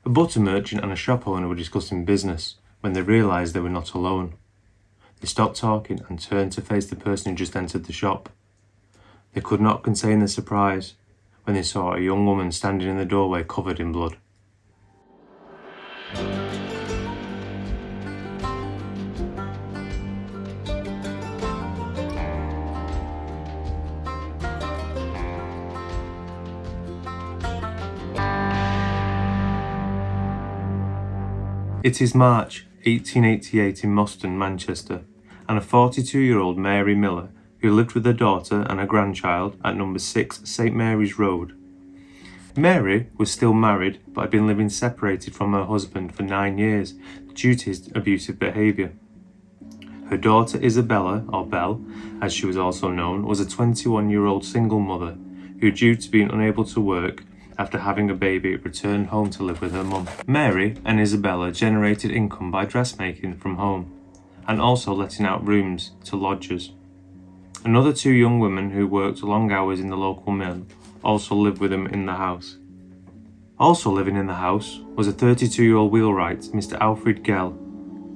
A butter merchant and a shop owner were discussing business when they realised they were not alone. They stopped talking and turned to face the person who just entered the shop. They could not contain their surprise when they saw a young woman standing in the doorway covered in blood. It is March 1888 in Moston, Manchester, and a 42-year-old Mary Miller, who lived with her daughter and a grandchild at number 6 St Mary's Road. Mary was still married but had been living separated from her husband for 9 years due to his abusive behaviour. Her daughter Isabella, or Belle, as she was also known, was a 21-year-old single mother who, due to being unable to work after having a baby, returned home to live with her mum. Mary and Isabella generated income by dressmaking from home and also letting out rooms to lodgers. Another 2 young women who worked long hours in the local mill also lived with them in the house. Also living in the house was a 32-year-old wheelwright, Mr. Alfred Gell,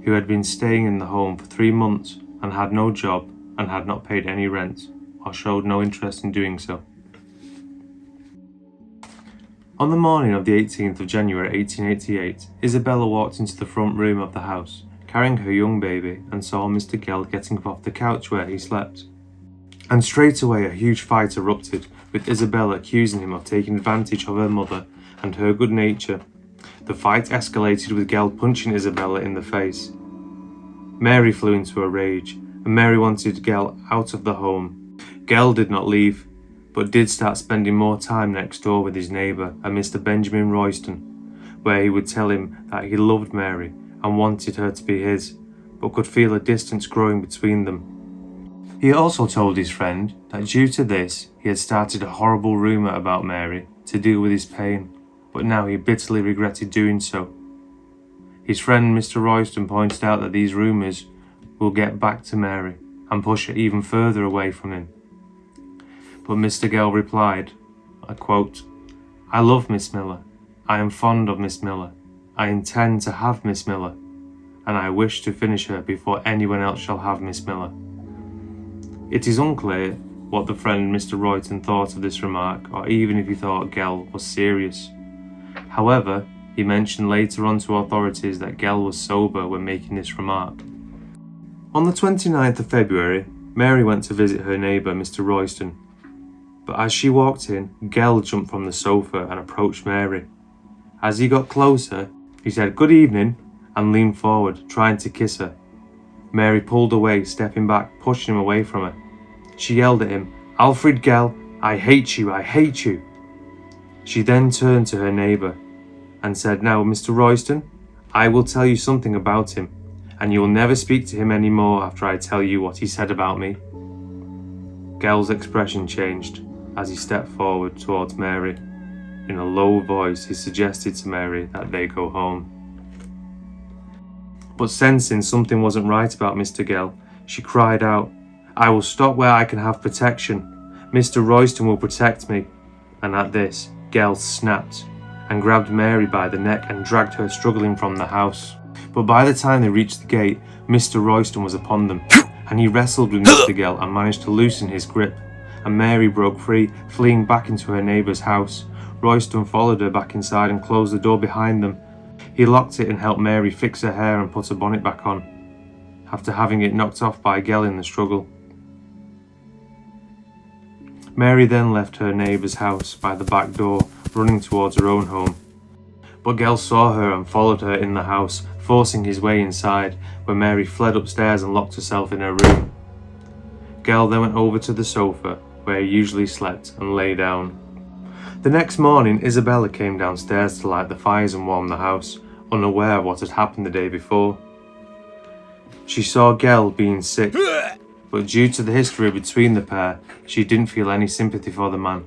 who had been staying in the home for 3 months and had no job and had not paid any rent or showed no interest in doing so. On the morning of the 18th of January 1888, Isabella walked into the front room of the house, carrying her young baby, and saw Mr. Gell getting up off the couch where he slept. And straight away a huge fight erupted, with Isabella accusing him of taking advantage of her mother and her good nature. The fight escalated with Gell punching Isabella in the face. Mary flew into a rage, and Mary wanted Gell out of the home. Gell did not leave, but did start spending more time next door with his neighbour, a Mr. Benjamin Royston, where he would tell him that he loved Mary and wanted her to be his, but could feel a distance growing between them. He also told his friend that due to this he had started a horrible rumour about Mary to deal with his pain, but now he bitterly regretted doing so. His friend Mr. Royston pointed out that these rumours will get back to Mary and push her even further away from him. But Mr. Gell replied, I quote, "I love Miss Miller. I am fond of Miss Miller. I intend to have Miss Miller, and I wish to finish her before anyone else shall have Miss Miller." It is unclear what the friend Mr. Royston thought of this remark, or even if he thought Gell was serious. However, he mentioned later on to authorities that Gell was sober when making this remark. On the 29th of February, Mary went to visit her neighbour, Mr. Royston. But as she walked in, Gell jumped from the sofa and approached Mary. As he got closer, he said, "Good evening," and leaned forward, trying to kiss her. Mary pulled away, stepping back, pushing him away from her. She yelled at him, "Alfred Gell, I hate you, I hate you." She then turned to her neighbour and said, "Now, Mr. Royston, I will tell you something about him, and you will never speak to him any more after I tell you what he said about me." Gell's expression changed as he stepped forward towards Mary. In a low voice, he suggested to Mary that they go home. But sensing something wasn't right about Mr. Gell, she cried out, "I will stop where I can have protection. Mr. Royston will protect me." And at this, Gell snapped and grabbed Mary by the neck and dragged her struggling from the house. But by the time they reached the gate, Mr. Royston was upon them, and he wrestled with Mr. Gell and managed to loosen his grip, and Mary broke free, fleeing back into her neighbour's house. Royston followed her back inside and closed the door behind them. He locked it and helped Mary fix her hair and put her bonnet back on, after having it knocked off by Gell in the struggle. Mary then left her neighbour's house by the back door, running towards her own home. But Gell saw her and followed her in the house, forcing his way inside, where Mary fled upstairs and locked herself in her room. Gell then went over to the sofa, where he usually slept, and lay down. The next morning, Isabella came downstairs to light the fires and warm the house, unaware of what had happened the day before. She saw Gell being sick, but due to the history between the pair, she didn't feel any sympathy for the man.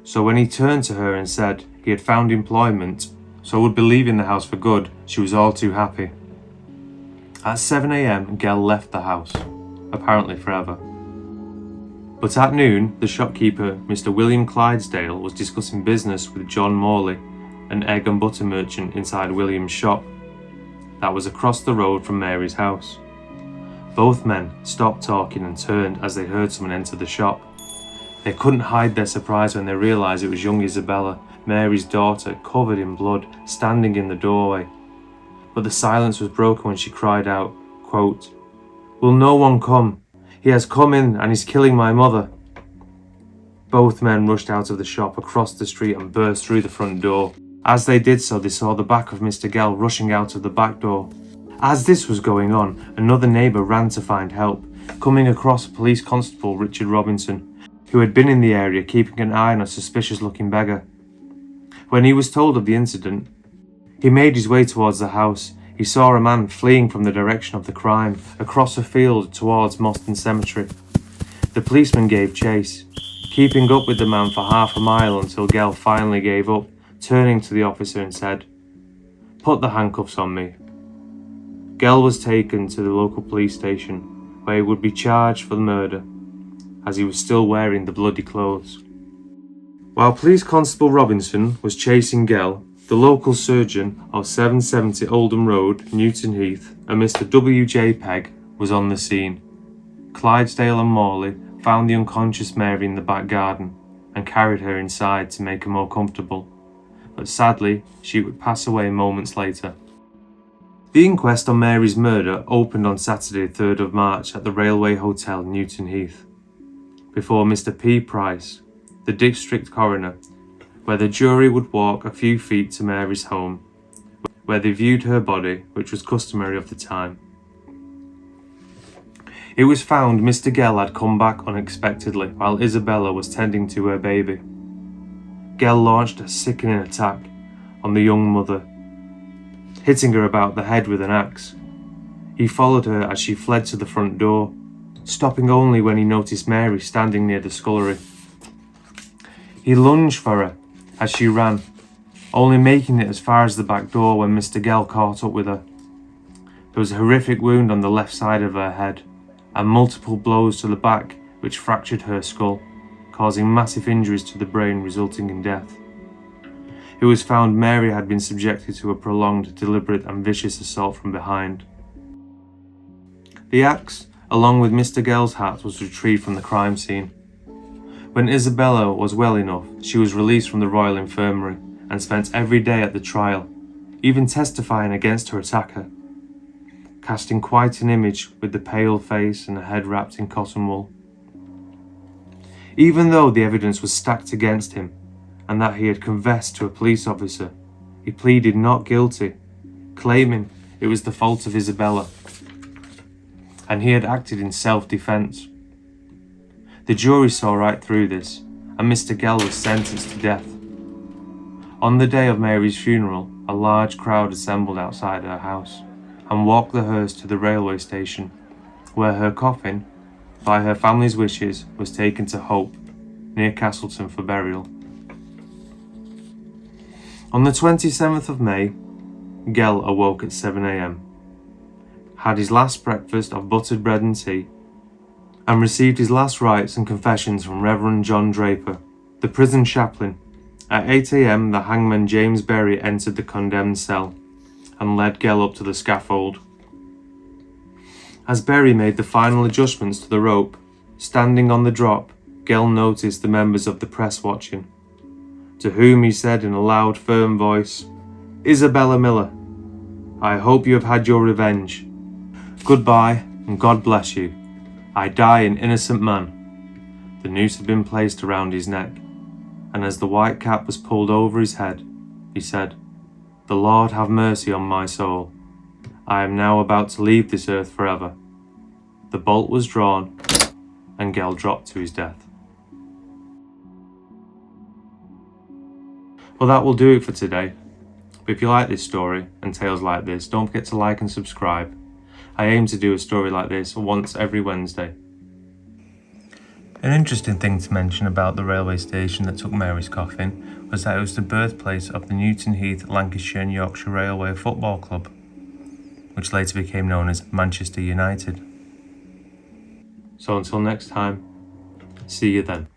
So when he turned to her and said he had found employment, so would be leaving the house for good, she was all too happy. At 7 a.m, Gell left the house, apparently forever. But at noon, the shopkeeper, Mr. William Clydesdale, was discussing business with John Morley, an egg and butter merchant inside William's shop that was across the road from Mary's house. Both men stopped talking and turned as they heard someone enter the shop. They couldn't hide their surprise when they realised it was young Isabella, Mary's daughter, covered in blood, standing in the doorway. But the silence was broken when she cried out, quote, "Will no one come? He has come in and he's killing my mother." Both men rushed out of the shop across the street and burst through the front door. As they did so, they saw the back of Mr. Gell rushing out of the back door. As this was going on, another neighbour ran to find help, coming across Police Constable Richard Robinson, who had been in the area keeping an eye on a suspicious-looking beggar. When he was told of the incident, he made his way towards the house. He saw a man fleeing from the direction of the crime, across a field towards Moston Cemetery. The policeman gave chase, keeping up with the man for half a mile until Gell finally gave up, turning to the officer and said, "Put the handcuffs on me." Gell was taken to the local police station, where he would be charged for the murder, as he was still wearing the bloody clothes. While Police Constable Robinson was chasing Gell, the local surgeon of 770 Oldham Road, Newton Heath, a Mr. W.J. Pegg, was on the scene. Clydesdale and Morley found the unconscious Mary in the back garden and carried her inside to make her more comfortable, but sadly she would pass away moments later. The inquest on Mary's murder opened on Saturday 3rd of March at the Railway Hotel, Newton Heath, before Mr. P. Price, the district coroner, where the jury would walk a few feet to Mary's home, where they viewed her body, which was customary of the time. It was found Mr. Gell had come back unexpectedly while Isabella was tending to her baby. Gell launched a sickening attack on the young mother, hitting her about the head with an axe. He followed her as she fled to the front door, stopping only when he noticed Mary standing near the scullery. He lunged for her as she ran, only making it as far as the back door when Mr. Gell caught up with her. There was a horrific wound on the left side of her head, and multiple blows to the back which fractured her skull, causing massive injuries to the brain resulting in death. It was found Mary had been subjected to a prolonged, deliberate and vicious assault from behind. The axe, along with Mr. Gell's hat, was retrieved from the crime scene. When Isabella was well enough, she was released from the Royal Infirmary and spent every day at the trial, even testifying against her attacker, casting quite an image with the pale face and a head wrapped in cotton wool. Even though the evidence was stacked against him and that he had confessed to a police officer, he pleaded not guilty, claiming it was the fault of Isabella and he had acted in self-defence. The jury saw right through this, and Mr. Gell was sentenced to death. On the day of Mary's funeral, a large crowd assembled outside her house and walked the hearse to the railway station, where her coffin, by her family's wishes, was taken to Hope, near Castleton, for burial. On the 27th of May, Gell awoke at 7 a.m, had his last breakfast of buttered bread and tea, and received his last rites and confessions from Reverend John Draper, the prison chaplain. At 8 a.m, the hangman James Berry entered the condemned cell and led Gell up to the scaffold. As Berry made the final adjustments to the rope, standing on the drop, Gell noticed the members of the press watching, to whom he said in a loud, firm voice, "Isabella Miller, I hope you have had your revenge. Goodbye, and God bless you. I die an innocent man." The noose had been placed around his neck, and as the white cap was pulled over his head, he said, "The Lord have mercy on my soul. I am now about to leave this earth forever." The bolt was drawn, and Gell dropped to his death. Well, that will do it for today. But if you like this story and tales like this, don't forget to like and subscribe. I aim to do a story like this once every Wednesday. An interesting thing to mention about the railway station that took Mary's coffin was that it was the birthplace of the Newton Heath, Lancashire and Yorkshire Railway Football Club, which later became known as Manchester United. So until next time, see you then.